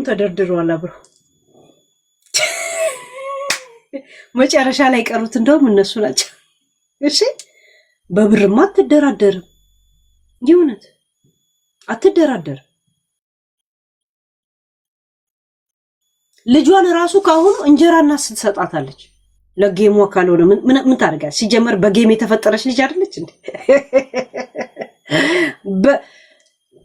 ተደርድሯል አብሮ መጨረሻ ላይ ቀሩት እንደውም እነሱ ናቸው። እሺ በብርማ አትደራደርም፣ ይሁንት አትደራደርም። ልጇን ራሱ ካሁኑ እንጀራና ስትሰጣታለች ለጌሙ ካልሆነ ምን ታደርጋለች? ሲጀመር በጌም የተፈጠረች ልጅ አይደለች እንዴ?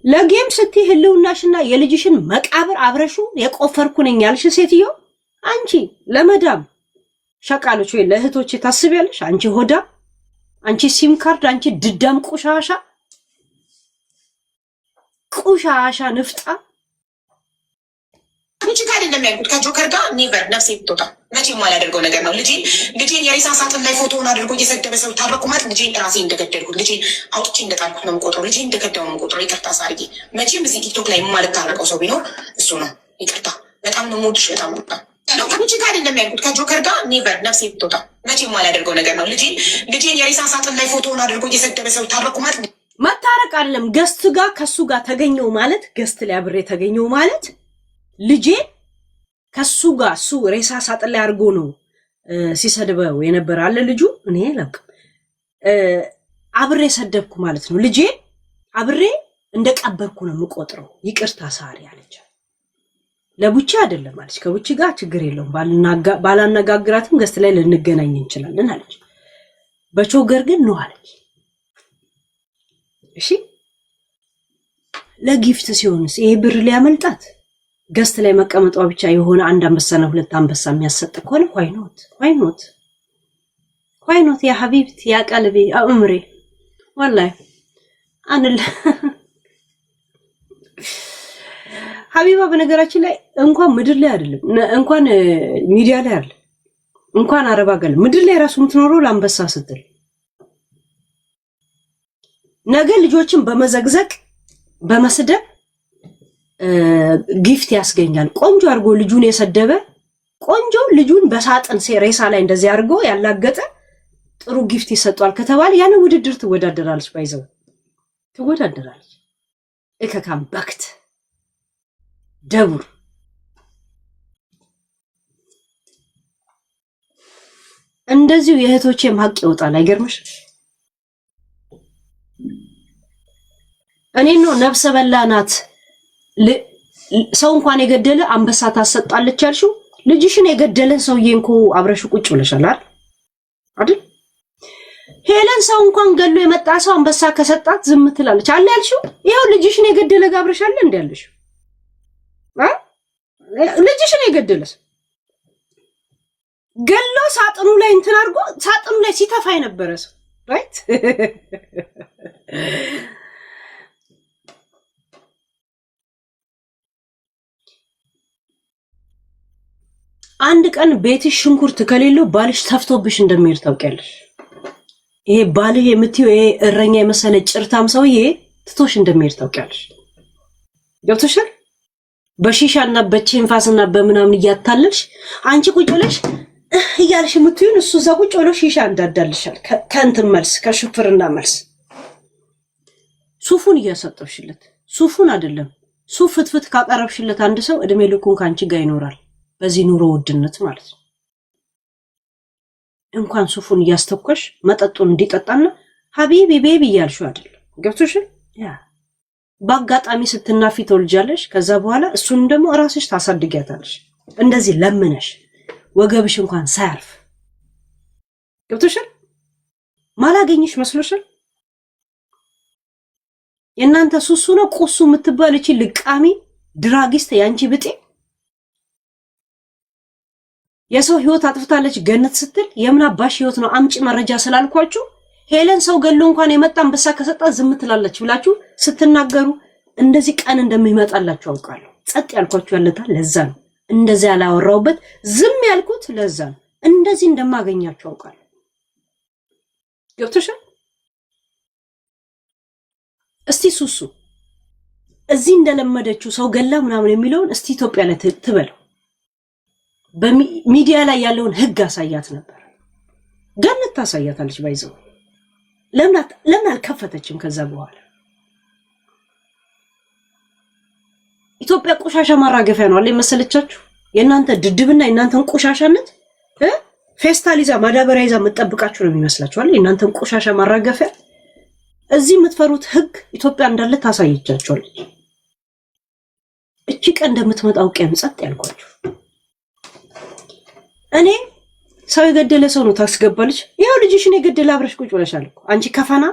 ለጌም ስትይ ህልውናሽና የልጅሽን መቃብር አብረሹ የቆፈርኩ ነኝ ያልሽ ሴትዮ አንቺ ለመዳም ሸቃሎች ወይ ለእህቶች ታስቢያለሽ? አንቺ ሆዳ፣ አንቺ ሲም ካርድ፣ አንቺ ድዳም ቆሻሻ ንፍጣ። ልጅ ጋር አይደለም ያልኩት ከጆከር ጋር ኔቨር ነፍሴ ብትወጣ መቼም የማላደርገው ነገር ነው። ልጄን የሬሳ ሳጥን ላይ ፎቶውን አድርጎ እየሰደበ ሰው ታረቁ ማለት ልጄን ራሴ እንደገደልኩት ልጄን አውጥቼ እንደጣልኩት ነው የምቆጥረው። ልጄን እንደገደው ነው የምቆጥረው። ይቅርታ ሳርጌ፣ መቼም እዚህ ቲክቶክ ላይ የማልታረቀው ሰው ቢኖር እሱ ነው። ይቅርታ፣ በጣም ነው የምወድሽ፣ በጣም ወጣ ከልጅ ጋር አይደለም ያልኩት ከጆከር ጋር ኔቨር ነፍሴ ብትወጣ መቼም የማላደርገው ነገር ነው። ልጄን የሬሳ ሳጥን ላይ ፎቶውን አድርጎ እየሰደበ ሰው ታረቁ ማለት መታረቅ አይደለም። ገስት ጋር ከሱ ጋር ተገኘው ማለት ገስት ላይ አብሬ ተገኘው ማለት ልጄ ከሱ ጋር እሱ ሬሳ ሳጥን ላይ አድርጎ ነው ሲሰድበው የነበረ አለ ልጁ። እኔ ለቅ አብሬ ሰደብኩ ማለት ነው። ልጄ አብሬ እንደቀበርኩ ነው የምቆጥረው። ይቅርታ ሳሪ አለች። ለቡቻ አይደለም አለች። ከቡቻ ጋር ችግር የለውም ባላነጋግራትም ገስት ላይ ልንገናኝ እንችላለን አለች። በቾገር ግን ነው አለች። እሺ ለጊፍት ሲሆንስ ይሄ ብር ሊያመልጣት ገስት ላይ መቀመጧ ብቻ የሆነ አንድ አንበሳና ሁለት አንበሳ የሚያሰጥ ከሆነ ዋይ ኖት ያ ሐቢብቲ ያ ቀልቢ አምሬ ወላሂ አንል ሐቢባ በነገራችን ላይ እንኳን ምድር ላይ አይደለም እንኳን ሚዲያ ላይ አይደለም እንኳን አረብ አገር ምድር ላይ ራሱ የምትኖረው ለአንበሳ ስትል ነገ ልጆችን በመዘግዘቅ በመስደብ ጊፍት ያስገኛል። ቆንጆ አድርጎ ልጁን የሰደበ ቆንጆ ልጁን በሳጥን ሬሳ ላይ እንደዚህ አድርጎ ያላገጠ ጥሩ ጊፍት ይሰጧል ከተባለ ያን ውድድር ትወዳደራለች። ባይዘው ትወዳደራለች። እከካም በክት ደቡር እንደዚሁ የእህቶቼም ሀቅ ይወጣል። አይገርምሽ? እኔ ነው ነፍሰ በላናት ሰው እንኳን የገደለ አንበሳ ታሰጣለች ያልሽው ልጅሽን የገደለን ሰውዬ እንኮ አብረሽ ቁጭ ብለሻል አይደል? ሄለን ሰው እንኳን ገሎ የመጣ ሰው አንበሳ ከሰጣት ዝም ትላለች አለ ያልሽው። ይሄው ልጅሽን የገደለ ጋብረሻል እንዴ ያልሽው? ልጅሽን የገደለስ ገሎ ሳጥኑ ላይ እንትን አድርጎ ሳጥኑ ላይ ሲተፋ የነበረ ሰው ራይት። አንድ ቀን ቤትሽ ሽንኩርት ከሌለው ባልሽ ተፍቶብሽ እንደሚሄድ ታውቂያለሽ። ይሄ ባልህ የምትይው ይሄ እረኛ የመሰለ ጭርታም ሰውዬ ትቶሽ እንደሚሄድ ታውቂያለሽ። ገብቶሻል? በሺሻና በቼንፋስና በምናምን እያታለልሽ አንቺ ቁጭ ብለሽ እያልሽ የምትይውን እሱ እዛ ቁጭ ብሎ ሺሻ እንዳዳልሻል። ከእንትን መልስ ከሹፍርና መልስ ሱፉን እያሰጠብሽለት ሱፉን አይደለም ሱፍ ፍትፍት ካቀረብሽለት አንድ ሰው እድሜ ልኩን ካንቺ ጋር ይኖራል። በዚህ ኑሮ ውድነት ማለት ነው። እንኳን ሱፉን እያስተኮሽ መጠጡን እንዲጠጣና ሀቢቢ ቤቢ እያልሽው አይደለም። ገብቶሻል? ያ በአጋጣሚ ስትናፊ ተወልጃለሽ። ከዛ በኋላ እሱንም ደግሞ ራስሽ ታሳድጊያታለሽ። እንደዚህ ለምነሽ ወገብሽ እንኳን ሳያርፍ ገብቶሻል? ማላገኝሽ መስሎሻል? የእናንተ ሱሱ ነው ቁሱ የምትባል እቺ ልቃሚ ድራጊስት ያንቺ ብጤ የሰው ህይወት አጥፍታለች ገነት ስትል የምን አባሽ ህይወት ነው አምጪ መረጃ ስላልኳችሁ ሄለን ሰው ገሎ እንኳን የመጣ አንበሳ ከሰጣ ዝም ትላለች ብላችሁ ስትናገሩ እንደዚህ ቀን እንደሚመጣላችሁ አውቃለሁ። ጸጥ ያልኳችሁ ያለታ ለዛ ነው። እንደዚህ ያላወራውበት ዝም ያልኩት ለዛ ነው። እንደዚህ እንደማገኛችሁ አውቃለሁ። ገብቶሻል? እስቲ ሱሱ እዚህ እንደለመደችው ሰው ገላ ምናምን የሚለውን እስቲ ኢትዮጵያ ላይ ትበለው። በሚዲያ ላይ ያለውን ህግ አሳያት ነበር። ገነት ታሳያታለች። ባይዘው ለምን አልከፈተችም? ከዛ በኋላ ኢትዮጵያ ቆሻሻ ማራገፊያ ነው አለ መሰለቻችሁ። የእናንተ ድድብና የእናንተን ቆሻሻነት ፌስታል ይዛ ማዳበሪያ ይዛ መጠብቃችሁ ነው የሚመስላችኋል። የእናንተን ቆሻሻ ማራገፊያ እዚህ የምትፈሩት ህግ ኢትዮጵያ እንዳለ ታሳየቻችኋለች። እቺ ቀን እንደምትመጣው ቀን ጸጥ ያልኳችሁ እኔ ሰው የገደለ ሰው ነው ታስገባለች። ይሄው ልጅሽን የገደለ አብረሽ ቁጭ ብለሻል እኮ አንቺ ከፋና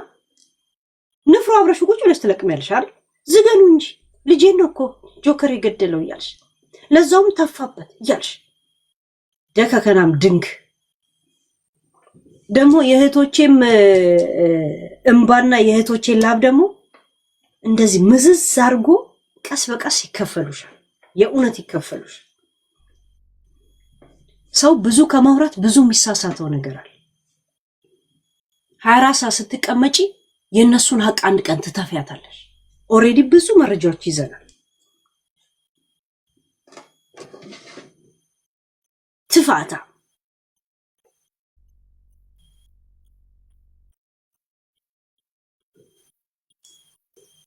ንፍሮ አብረሽ ቁጭ ብለሽ ትለቅሚያለሽ አይደል? ዝገኑ እንጂ ልጄን ነው እኮ ጆከር የገደለው እያልሽ ለዛውም ተፋበት እያልሽ ደከከናም ድንግ ደግሞ የእህቶቼም እንባና የእህቶቼን ላብ ደግሞ እንደዚህ ምዝዝ አድርጎ ቀስ በቀስ ይከፈሉሻል። የእውነት ይከፈሉሻል። ሰው ብዙ ከማውራት ብዙ የሚሳሳተው ነገር አለ። 24 ሰዓት ስትቀመጪ የእነሱን ሀቅ አንድ ቀን ትተፊያታለሽ። ኦሬዲ ብዙ መረጃዎች ይዘናል። ትፋታ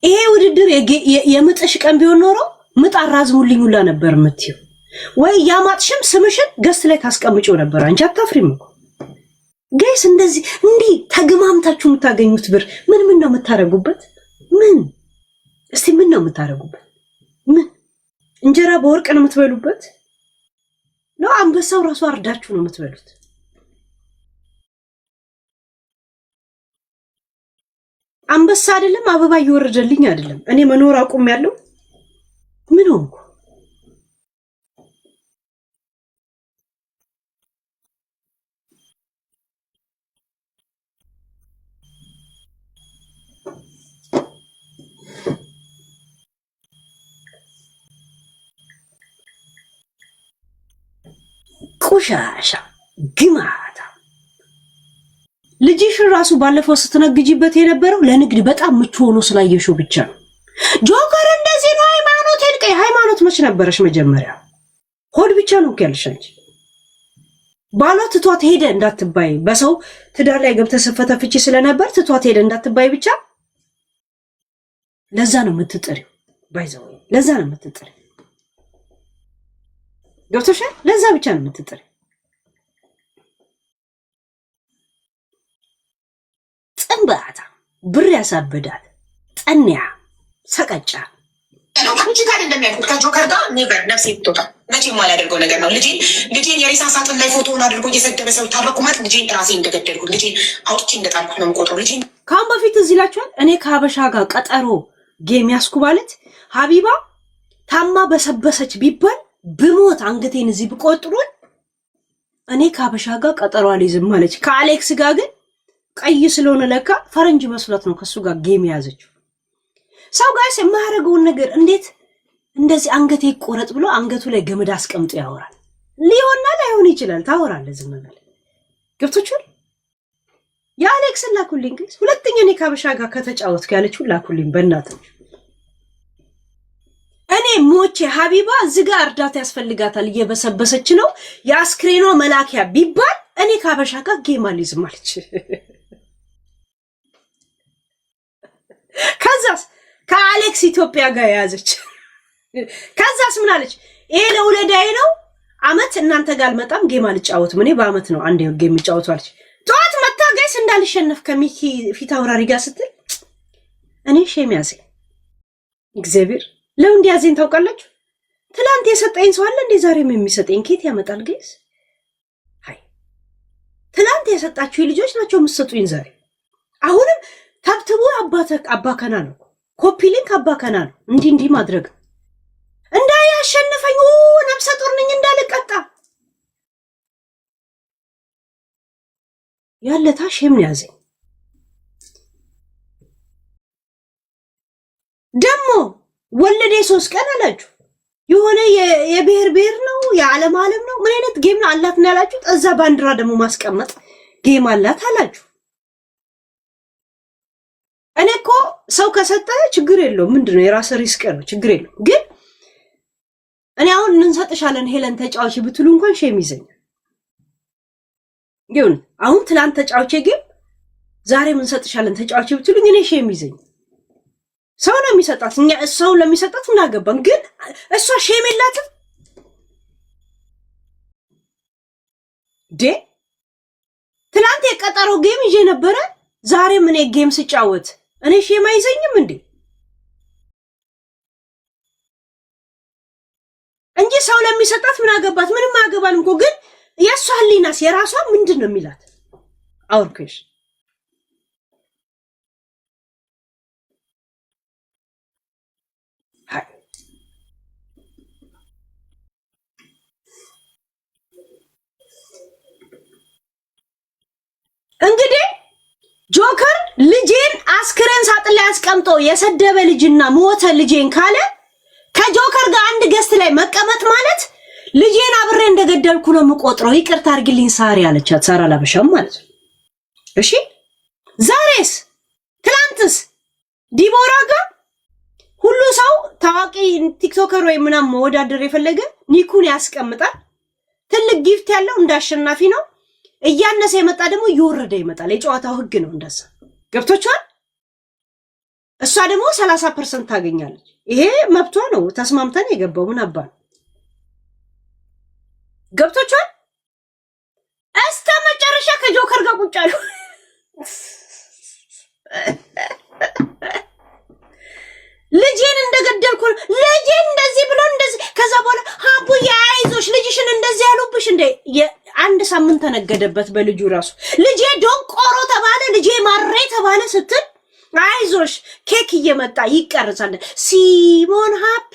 ይሄ ውድድር የምጥሽ ቀን ቢሆን ኖሮ ምጥ አራዝሙልኝ ሁላ ነበር የምትይው። ወይ ያማጥሽም ስምሽን ገስት ላይ ታስቀምጪው ነበር። አንቺ አታፍሪም እኮ ጋይስ። እንደዚህ እንዲህ ተግማምታችሁ የምታገኙት ብር ምን ነው የምታረጉበት? ምን እስቲ ምን ነው የምታረጉበት? ምን እንጀራ በወርቅ ነው የምትበሉበት? ነው አንበሳው ራሱ አርዳችሁ ነው የምትበሉት? አንበሳ አይደለም አበባ እየወረደልኝ አይደለም እኔ መኖር አቁም ያለው ምን ሆንኩ? ቆሻሻ ግማታ ልጅሽን ራሱ ባለፈው ስትነግጂበት የነበረው ለንግድ በጣም ምቹ ሆኖ ስላየሽው ብቻ ነው። ጆከር እንደዚህ ነው ሃይማኖት ልቀይ። ሃይማኖት መች ነበረሽ መጀመሪያ? ሆድ ብቻ ነው ያልሽ አንቺ። ባሏ ትቷት ሄደ እንዳትባይ፣ በሰው ትዳር ላይ ገብተሽ ስትፈተፍቺ ስለነበር ትቷት ሄደ እንዳትባይ ብቻ። ለዛ ነው የምትጥሪው። ባይዘው ለዛ ነው የምትጥሪው። ገብቶሻል? ለዛ ብቻ ነው የምትጥሪው። ጽንባታ ብር ያሳበዳት ጠንያ ሰቀጫ አንቺ ጋር እንደሚያልኩት ከጆከር ጋር ኔቨር ነፍሴ ብትወጣ መቼም ማላደርገው ነገር ነው። ልጄን የሬሳ ሳጥን ላይ ፎቶውን አድርጎ እየሰደበ ሰው ታረቁ ማለት ልጄን ራሴ እንደገደልኩት ልጄን አውጥቼ እንደጣልኩት ነው የምቆጥረው። ልጄን ከአሁን በፊት እዚህ ላችኋል። እኔ ከሀበሻ ጋር ቀጠሮ ጌም ያስኩ ማለት ሀቢባ ታማ በሰበሰች ቢባል ብሞት አንገቴን እዚህ ብቆጥሩን እኔ ከሀበሻ ጋር ቀጠሮ አልይዝም ማለች። ከአሌክስ ጋር ግን ቀይ ስለሆነ ለካ ፈረንጅ መስሎት ነው ከሱ ጋር ጌም ያዘችው። ሰው ጋር የማያደርገውን ነገር እንዴት እንደዚህ አንገቴ ይቆረጥ ብሎ አንገቱ ላይ ገመድ አስቀምጦ ያወራል? ሊሆንና ላይሆን ይችላል። ታወራለህ ዝም ብለህ ገብቶቻል። የአሌክስን ላኩልኝ ግን ሁለተኛ እኔ ከሀበሻ ጋር ከተጫወትኩ ያለችው ላኩልኝ በእናትህ። እኔ ሞቼ ሀቢባ እዚህ ጋር እርዳታ ያስፈልጋታል እየበሰበሰች ነው የአስክሬኗ መላኪያ ቢባል እኔ ከሀበሻ ጋር ጌም አልይዝም አለች። ከዛስ ከአሌክስ ኢትዮጵያ ጋር የያዘች። ከዛስ ምን አለች? ይሄ ለውለዳዬ ነው አመት እናንተ ጋር አልመጣም ጌም አልጫወትም እኔ በአመት ነው አንዴ ጌም የምጫወተው አለች። ጠዋት መታ ጋይስ እንዳልሸነፍ ከሚኪ ፊት አውራሪ ጋር ስትል እኔ ሼም ያዘኝ። እግዚአብሔር ለው እንዲያዘኝ ታውቃላችሁ። ትላንት የሰጠኝ ሰው አለ እንዴ ዛሬም የሚሰጠኝ ኬት ያመጣል ጋይስ? ሃይ ትላንት የሰጣችሁ ልጆች ናቸው የምትሰጡኝ ዛሬ። አሁንም ተብትቡ አባከና ነው ኮፒ ሊንክ አባከና ነው እንዲህ ማድረግ እንዳያሸንፈኝ ነፍሰ ጡር ነኝ እንዳልቀጣ ያለታ ሼም ያዘኝ። ደግሞ ወለዴ 3 ቀን አላችሁ የሆነ የብሔር ነው የዓለም ነው ምን አይነት ጌም ነው አላት ነው ያላችሁት። እዛ ባንዲራ ደግሞ ማስቀመጥ ጌም አላት አላችሁ። እኔ እኮ ሰው ከሰጠ ችግር የለውም ምንድነው የራስ ሪስክ ነው ችግር የለውም። ግን እኔ አሁን እንሰጥሻለን ሄለን ተጫዋች ብትሉ እንኳን ሼም ይዘኛል። ግን አሁን ትላንት ተጫዋች ግን ዛሬ እንሰጥሻለን ተጫዋች ብትሉኝ እኔ ሼም ይዘኛል። ሰው ነው የሚሰጣት። እኛ ሰው ለሚሰጣት ምን አገባን? ግን እሷ ሼም የላትም ዴ። ትናንት የቀጠሮ ጌም ይዤ ነበረ። ዛሬ ምን ጌም ስጫወት እኔ ሼም አይዘኝም እንዴ? እንጂ ሰው ለሚሰጣት ምን አገባት? ምንም አገባንም እኮ። ግን የሷ ህሊናስ የራሷ ምንድን ነው የሚላት? አውርኩሽ እንግዲህ ጆከር ልጄን አስክሬን ሳጥን ላይ አስቀምጦ የሰደበ ልጅና ሞተ ልጄን ካለ ከጆከር ጋር አንድ ገስት ላይ መቀመጥ ማለት ልጄን አብሬ እንደገደልኩ ነው የምቆጥረው። ይቅርታ አድርግልኝ ሳሪ አለቻት። ሳራ ላበሻም ማለት ነው። እሺ ዛሬስ ትላንትስ ዲቦራ ጋር ሁሉ ሰው ታዋቂ ቲክቶከር ወይ ምናምን መወዳደር የፈለገ ኒኩን ያስቀምጣል። ትልቅ ጊፍት ያለው እንዳሸናፊ ነው። እያነሰ የመጣ ደግሞ እየወረደ ይመጣል። የጨዋታው ህግ ነው እንደዛ። ገብቶቻል? እሷ ደግሞ 30% ታገኛለች። ይሄ መብቷ ነው። ተስማምተን የገባው ምን አባ ገብቶቻል? እስከ መጨረሻ ከጆከር ጋር ቁጭ አሉ። ልጄን እንደገደልኩ ልጄን እንደዚህ ብሎ እንደዚህ ከዛ በኋላ ሀቡዬ አይዞሽ ልጅሽን እንደዚህ ያሉብሽ እንደ አንድ ሳምንት ተነገደበት በልጁ ራሱ። ልጄ ዶንቆሮ ተባለ፣ ልጄ ማሬ ተባለ ስትል አይዞሽ ኬክ እየመጣ ይቀርጻል። ሲሞን ሃፒ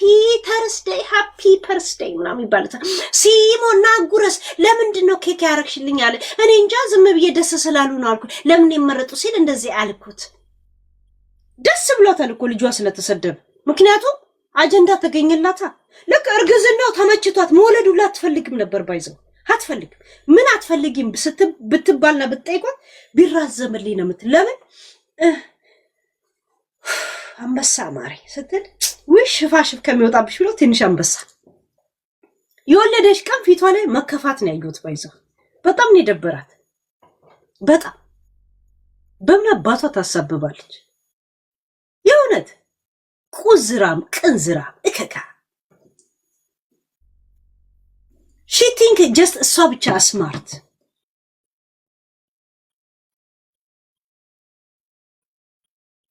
ተርስዴይ ምናምን ይባላል። ሲሞን ናጉረስ ለምንድን ነው ኬክ ያረግሽልኝ አለ። እኔ እንጃ ዝም ብዬ ደስ ስላሉ ነው አልኩ። ለምን የመረጡ ሲል እንደዚህ አልኩት። ደስ ብሏታል እኮ ልጇ ስለተሰደበ። ምክንያቱም አጀንዳ ተገኘላታ። ልክ እርግዝናው ተመችቷት መውለዱላ አትፈልግም ነበር ባይዘው አትፈልግም። ምን አትፈልጊም ብትባልና ብትጠይቋት ቢራዘምልኝ ነው የምትል። ለምን አንበሳ ማሪ ስትል ውይ ሽፋሽፍ ከሚወጣብሽ ብሎ ትንሽ አንበሳ የወለደሽ ቀን ፊቷ ላይ መከፋት ነው ያየሁት። ባይዘው በጣም ነው የደበራት። በጣም በምን አባቷ ታሳብባለች? የእውነት ቁዝራም ቅንዝራም እከካ she think just እሷ ብቻ ስማርት።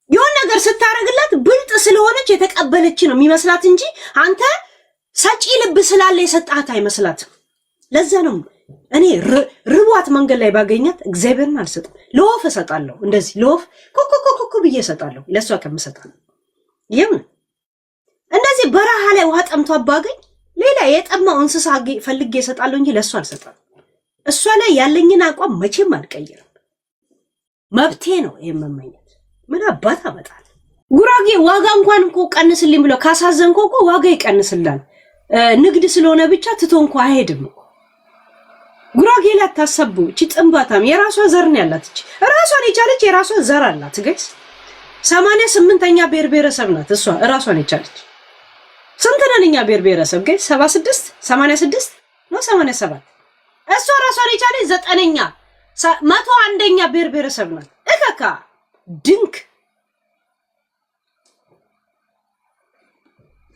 የሆነ ነገር ስታረግላት ብልጥ ስለሆነች የተቀበለች ነው የሚመስላት እንጂ አንተ ሰጪ ልብ ስላለ የሰጣት አይመስላትም። ለዛ ነው እኔ ርቧት መንገድ ላይ ባገኛት እግዚአብሔርን አልሰጥም። ለወፍ እሰጣለሁ። እንደዚህ ለወፍ ኮኮኮኮ ብዬ እሰጣለሁ ለሷ ከምሰጣለሁ። ይሄም እንደዚህ በረሃ ላይ ውሃ ጠምቷ ባገኝ ሌላ የጠማው እንስሳ ፈልጌ እሰጣለሁ እንጂ ለሷ አልሰጣም። እሷ ላይ ያለኝን አቋም መቼም አልቀይርም። መብቴ ነው የመመኘት። ምን አባት አመጣል። ጉራጌ ዋጋ እንኳን እኮ ቀንስልኝ ብሎ ካሳዘንኮ እኮ ዋጋ ይቀንስላል። ንግድ ስለሆነ ብቻ ትቶ እንኳን አይሄድም። ጉራጌ ላይ ታሰቡ። እቺ ጥንባታም የራሷ ዘር ነው ያላት። እቺ ራሷን የቻለች የራሷ ዘር አላት። ጋይስ 88ኛ ብሔር ብሔረሰብ ናት እሷ ራሷን የቻለች። ስንት ነን እኛ ብሔር ብሔረሰብ ጋይስ? 76 86 ነው 87። እሷ ራሷን የቻለች 9ኛ 101ኛ ብሔር ብሔረሰብ ናት። እከካ ድንክ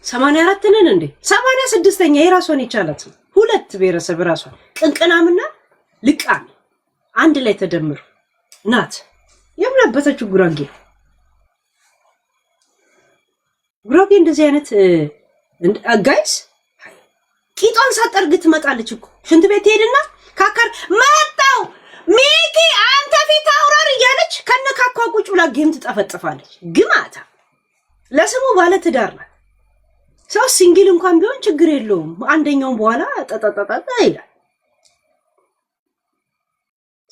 84 ነን እንዴ? 86ኛ የራሷን የቻላት ሁለት ብሔረሰብ ራሷን ቅንቅናምና ልቃም አንድ ላይ ተደምሩ ናት የምናበተችው ጉራጌ። ጉራጌ እንደዚህ አይነት ጋይስ ቂጧን ሳጠርግ ትመጣለች እኮ ሽንት ቤት ሄድና ካካር መጣው ሚኪ አንተ ፊት አውራር እያለች ከነካኳ ቁጭ ብላ ጌም ትጠፈጥፋለች። ግማታ ለስሙ ባለ ትዳር ናት። ሰው ሲንግል እንኳን ቢሆን ችግር የለውም። አንደኛውን በኋላ ጠጠጠጠ ይላል።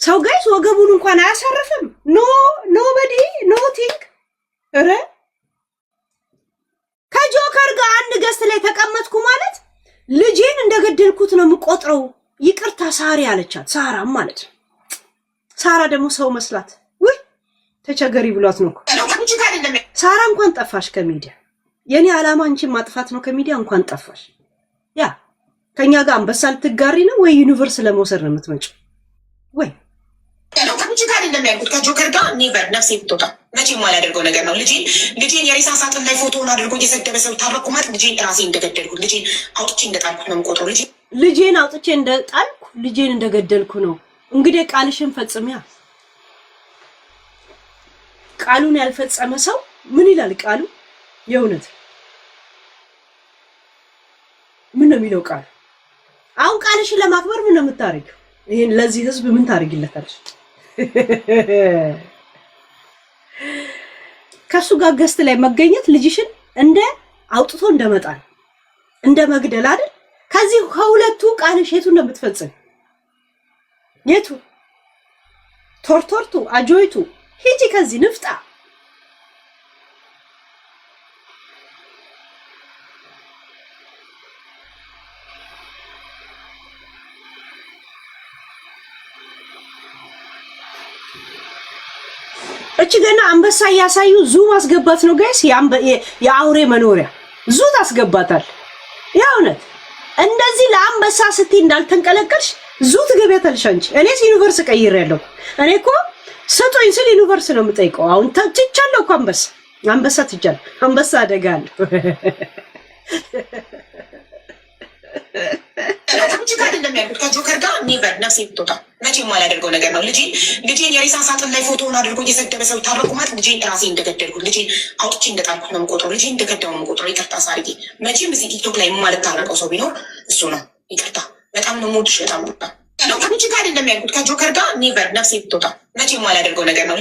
ሰው ጋይስ ወገቡን እንኳን አያሳርፍም። ኖበዲ ኖቲንግ እረ ከጆከር ጋር አንድ ገስት ላይ ተቀመጥኩ ማለት ልጄን እንደገደልኩት ነው የምቆጥረው። ይቅርታ ሳሪ አለቻት። ሳራም ማለት ነው። ሳራ ደግሞ ሰው መስላት ወይ ተቸገሪ ብሏት ነው። ሳራ እንኳን ጠፋሽ ከሚዲያ። የኔ ዓላማ አንቺን ማጥፋት ነው ከሚዲያ። እንኳን ጠፋሽ። ያ ከኛ ጋር አንበሳ ልትጋሪ ነው ወይ ዩኒቨርስ ለመውሰድ ነው የምትመጪው? ወይ ከጆከር ጋር ኔቨር ነፍሴ ብትወጣ መቼም ማላደርገው ነገር ነው። ልጄን የሬሳ ሳጥን ላይ ፎቶውን አድርጎ እየሰደበ ሰው ታረኩ ማለት ልጄን ራሴ እንደገደልኩት ልጄን አውጥቼ እንደጣልኩት ነው የምቆጥረው። ልጄን አውጥቼ እንደጣልኩ ልጄን እንደገደልኩ ነው። እንግዲህ ቃልሽን ፈጽሚያ። ቃሉን ያልፈጸመ ሰው ምን ይላል? ቃሉ የእውነት ምን ነው የሚለው ቃል? አሁን ቃልሽን ለማክበር ምን ነው የምታረጊው? ይሄን ለዚህ ህዝብ ምን ታረጊለታለሽ? ከሱ ጋር ገስት ላይ መገኘት ልጅሽን እንደ አውጥቶ እንደመጣል እንደ መግደል አይደል? ከዚህ ከሁለቱ ቃልሽ የቱ እንደምትፈጽም የቱ? ቶርቶርቱ አጆይቱ ሂጂ ከዚህ ንፍጣ። እቺ ገና አንበሳ ያሳዩ ዙ ማስገባት ነው ጋይስ። የአውሬ መኖሪያ ዙ ታስገባታል። ያውነት እንደዚህ ለአንበሳ ስትይ እንዳልተንቀለቀልሽ ዙ ትገቢያታለሽ አንቺ። እኔስ ዩኒቨርስ ቀይሬያለሁ። እኔ እኮ ሰጦኝ ስል ዩኒቨርስ ነው የምጠይቀው። አሁን ትቻለሁ እኮ አንበሳ ትቻለሁ። አንበሳ አደጋ አለ። ከጆከር ጋር ኔቨር ነፍሴ ብትወጣ መቼም ማላደርገው ነገር ነው። ልጄን የሬሳ ሳጥን ላይ ፎቶውን አድርጎ እየሰደበ ሰው ታረቁ ማለት ልጄን ራሴ እንደገደልኩት ልጄን አውጥቼ እንደጣልኩት ነው የምቆጥረው። ልጄን እንደገደው ነው የምቆጥረው። ይቅርታ ሳርጌ። መቼም እዚህ ቲክቶክ ላይ የማልታረቀው ሰው ቢኖር እሱ ነው። ይቅርታ። በጣም ነው የምወድሽ። በጣም ቦታ ከአንቺ ጋር አይደለም ያልኩት። ከጆከር ጋር ኔቨር ነፍሴ ብትወጣ መቼም ማላደርገው ነገር ነው።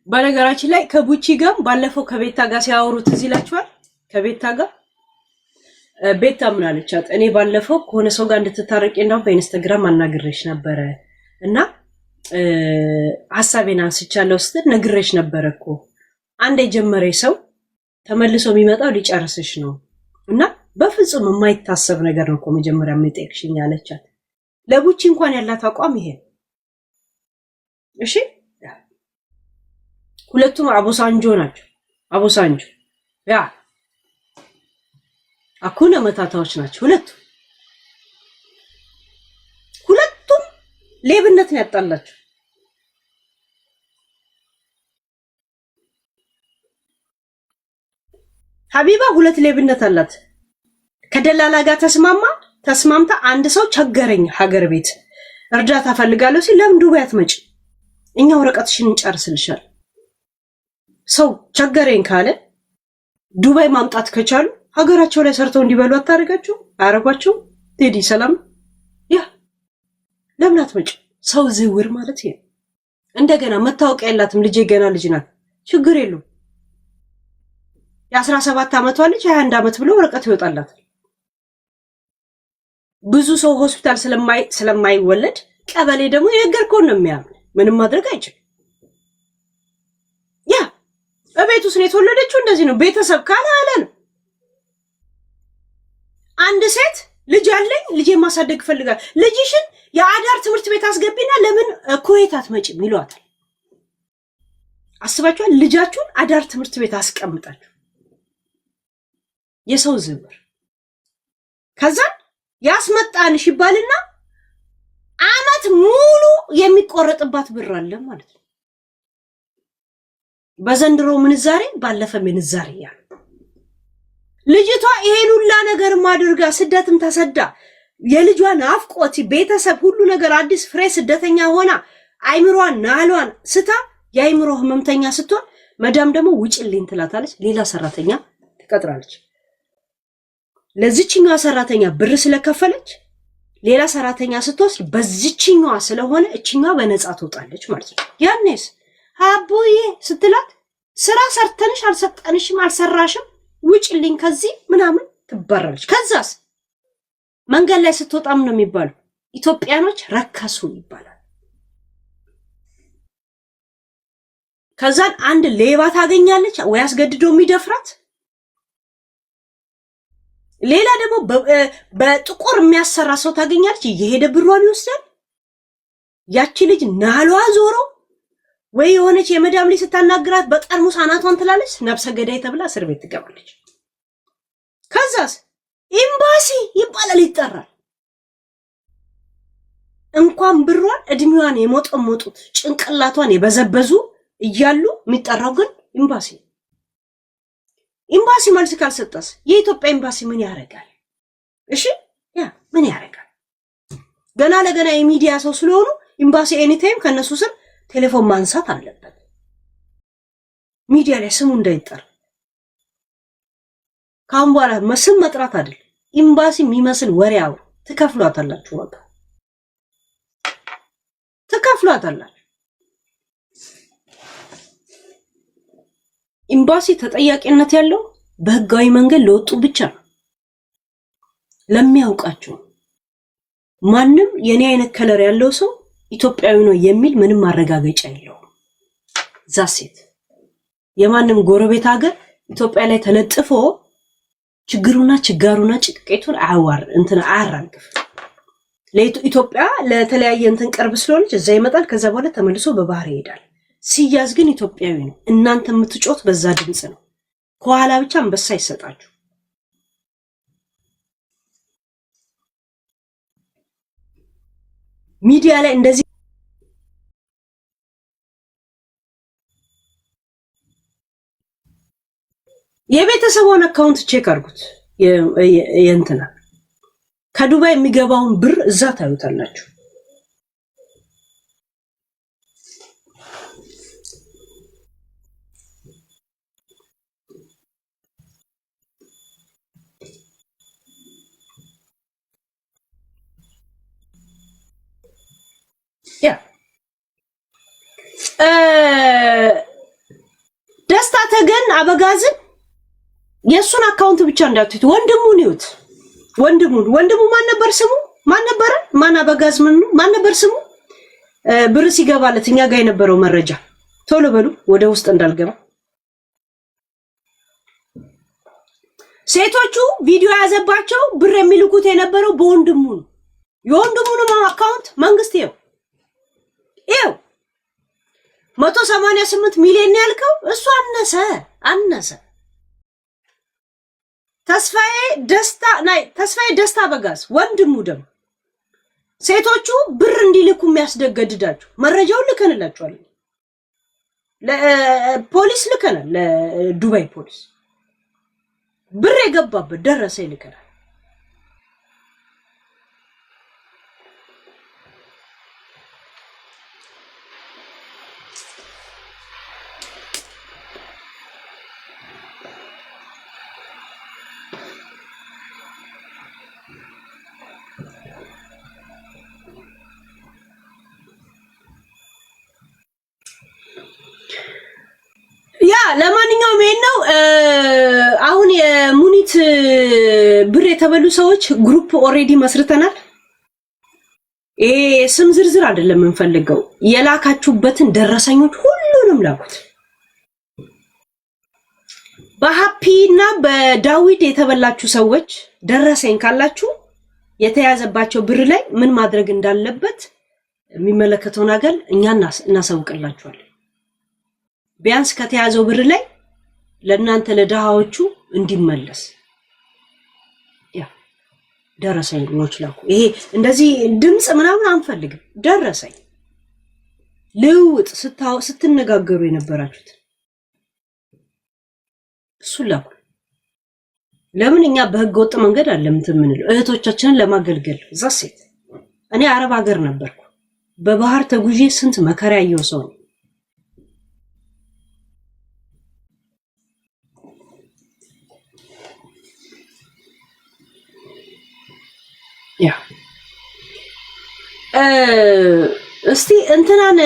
በነገራችን ላይ ከቡቺ ጋር ባለፈው ከቤታ ጋር ሲያወሩት እዚህ ይላችኋል። ከቤታ ጋር ቤታ ምን አለቻት? እኔ ባለፈው ከሆነ ሰው ጋር እንድትታረቂ ነው በኢንስታግራም አናግሬሽ ነበረ እና ሐሳቤን አንስቻለሁ ስትል ነግሬሽ ነበረ እኮ አንድ የጀመረ ሰው ተመልሶ የሚመጣው ሊጨርስሽ ነው እና በፍጹም የማይታሰብ ነገር ነው እኮ መጀመሪያ የምጠይቅሽኝ አለቻት። ለቡቺ እንኳን ያላት አቋም ይሄ እሺ። ሁለቱም አቦሳንጆ ናቸው። አቦሳንጆ ያ አኩነ መታታዎች ናቸው ሁለቱም ሌብነት ነው ያጣላቸው። ሀቢባ ሁለት ሌብነት አላት። ከደላላ ጋር ተስማምታ አንድ ሰው ቸገረኝ ሀገር ቤት እርዳታ ፈልጋለሁ ሲል ለምን ዱባይ አትመጪ? እኛ ወረቀትሽን እንጨርስልሻል። ሰው ቸገረኝ ካለ ዱባይ ማምጣት ከቻሉ ሀገራቸው ላይ ሰርተው እንዲበሉ አታረጋቸው? አያረጓቸው? ቴዲ ሰላም ያ ለምን አትመጪ? ሰው ዝውውር ማለት ይሄ። እንደገና መታወቂያ ያላትም ልጄ ገና ልጅ ናት፣ ችግር የለውም። የ17 ዓመቷ ልጅ 21 ዓመት ብሎ ወረቀት ይወጣላታል። ብዙ ሰው ሆስፒታል ስለማይወለድ ቀበሌ ደግሞ የነገርከውን ነው የሚያምን። ምንም ማድረግ አይችልም። ያ በቤት ውስጥ ነው የተወለደችው። እንደዚህ ነው ቤተሰብ ካለ አለ ነው። አንድ ሴት ልጅ አለኝ ልጄ ማሳደግ ፈልጋል። ልጅሽን የአዳር ትምህርት ቤት አስገቢና ለምን ኩዌት አትመጪም ይሏታል። አስባችኋል? ልጃችሁን አዳር ትምህርት ቤት አስቀምጣችሁ የሰው ዝውውር። ከዛ ያስመጣንሽ ይባልና አመት ሙሉ የሚቆረጥባት ብር አለ ማለት ነው። በዘንድሮ ምንዛሬ ባለፈ ምንዛሬ ያለ ልጅቷ ይሄን ሁላ ነገር ማድርጋ ስደትም ተሰዳ የልጇን አፍቆት ቤተሰብ ሁሉ ነገር አዲስ ፍሬ ስደተኛ ሆና አይምሯን ናሏን ስታ የአይምሮ ህመምተኛ ስትሆን መዳም ደግሞ ውጭልኝ ትላታለች። ሌላ ሰራተኛ ትቀጥራለች። ለዚህኛዋ ሰራተኛ ብር ስለከፈለች ሌላ ሰራተኛ ስትወስድ በዚህኛዋ ስለሆነ እቺኛዋ በነፃ ትወጣለች ማለት ነው። ያኔስ አቦዬ ስትላት ስራ ሰርተንሽ አልሰጠንሽም አልሰራሽም ውጭልኝ ከዚህ ምናምን ትባረራለች። ከዛስ መንገድ ላይ ስትወጣም ነው የሚባለው ኢትዮጵያኖች ረከሱ ይባላል። ከዛን አንድ ሌባ ታገኛለች ወይ አስገድዶ የሚደፍራት፣ ሌላ ደግሞ በጥቁር የሚያሰራ ሰው ታገኛለች። እየሄደ ብሯን ይወስዳል። ያቺ ልጅ ናሏ ዞሮ ወይ የሆነች የመዳም ልጅ ስታናግራት በጠርሙስ አናቷን ትላለች። ነፍሰ ገዳይ ተብላ እስር ቤት ትገባለች። ከዛስ ኤምባሲ ይባላል ይጠራል። እንኳን ብሯን እድሜዋን የሞጠሞጡት ጭንቅላቷን የበዘበዙ እያሉ የሚጠራው ግን ኤምባሲ። ኤምባሲ መልስ ካልሰጠስ የኢትዮጵያ ኤምባሲ ምን ያደርጋል? እሺ ያ ምን ያደርጋል? ገና ለገና የሚዲያ ሰው ስለሆኑ ኤምባሲ ኤኒታይም ከነሱ ስር ቴሌፎን ማንሳት አለበት። ሚዲያ ላይ ስሙ እንዳይጠራ ካሁን በኋላ መስም መጥራት አይደል። ኤምባሲ የሚመስል ወሬ አውሩ። ትከፍሏታላችሁ፣ በቃ ትከፍሏታላችሁ። ኤምባሲ ተጠያቂነት ያለው በህጋዊ መንገድ ለወጡ ብቻ ነው። ለሚያውቃቸው ማንም የኔ አይነት ከለር ያለው ሰው ኢትዮጵያዊ ነው የሚል ምንም ማረጋገጫ የለውም። ዛሴት የማንም ጎረቤት ሀገር ኢትዮጵያ ላይ ተለጥፎ ችግሩና ችጋሩና ጭቅቄቱን አያራግፍ። ለኢትዮጵያ ለተለያየ እንትን ቅርብ ስለሆነች እዛ ይመጣል። ከዛ በኋላ ተመልሶ በባህር ይሄዳል። ሲያዝ ግን ኢትዮጵያዊ ነው። እናንተ የምትጮት በዛ ድምጽ ነው። ከኋላ ብቻ አንበሳ ይሰጣችሁ። ሚዲያ ላይ እንደዚህ የቤተሰቡን አካውንት ቼክ አድርጉት። የእንትና ከዱባይ የሚገባውን ብር እዛ ታዩታላችሁ። ያ ደስታ ተገን አበጋዝን የሱን አካውንት ብቻ እንዳትዩት። ወንድሙን ይዩት። ወንድሙ ማን ነበር ስሙ? ማን አበጋዝ ማን ነበር ስሙ? ብር ሲገባለት እኛ ጋር የነበረው መረጃ ቶሎ በሉ፣ ወደ ውስጥ እንዳልገባ። ሴቶቹ ቪዲዮ ያዘባቸው ብር የሚልኩት የነበረው በወንድሙ ነው። የወንድሙንም አካውንት መንግስት ይው 188 ሚሊዮን ያልከው እሱ አነሰ። ተስፋዬ ደስታ በጋዝ ወንድሙ ደግሞ ሴቶቹ ብር እንዲልኩ የሚያስገድዳቸው መረጃውን ልከንላቸዋል። ለፖሊስ ልከናል። ለዱባይ ፖሊስ ብር የገባበት ደረሰ ይልከናል። ለማንኛውም ይሄን ነው። አሁን የሙኒት ብር የተበሉ ሰዎች ግሩፕ ኦሬዲ መስርተናል። ይሄ ስም ዝርዝር አይደለም የምንፈልገው። የላካችሁበትን ደረሰኞች ሁሉንም ላኩት። በሃፒና በዳዊት የተበላችሁ ሰዎች ደረሰኝ ካላችሁ የተያዘባቸው ብር ላይ ምን ማድረግ እንዳለበት የሚመለከተው ነገር እኛ እናሳውቅላችኋለን። ቢያንስ ከተያዘው ብር ላይ ለእናንተ ለደሃዎቹ እንዲመለስ ያ ደረሰኝ ላኩ። ይሄ እንደዚህ ድምጽ ምናምን አንፈልግም። ደረሰኝ ልውጥ ስትነጋገሩ የነበራችሁት እሱ ላኩ። ለምን እኛ በህገ ወጥ መንገድ አለምት ምንለው እህቶቻችንን ለማገልገል ዛሴት። እኔ አረብ ሀገር ነበርኩ። በባህር ተጉዤ ስንት መከራ ያየው ሰው ነው። ያ እስቲ እንትናን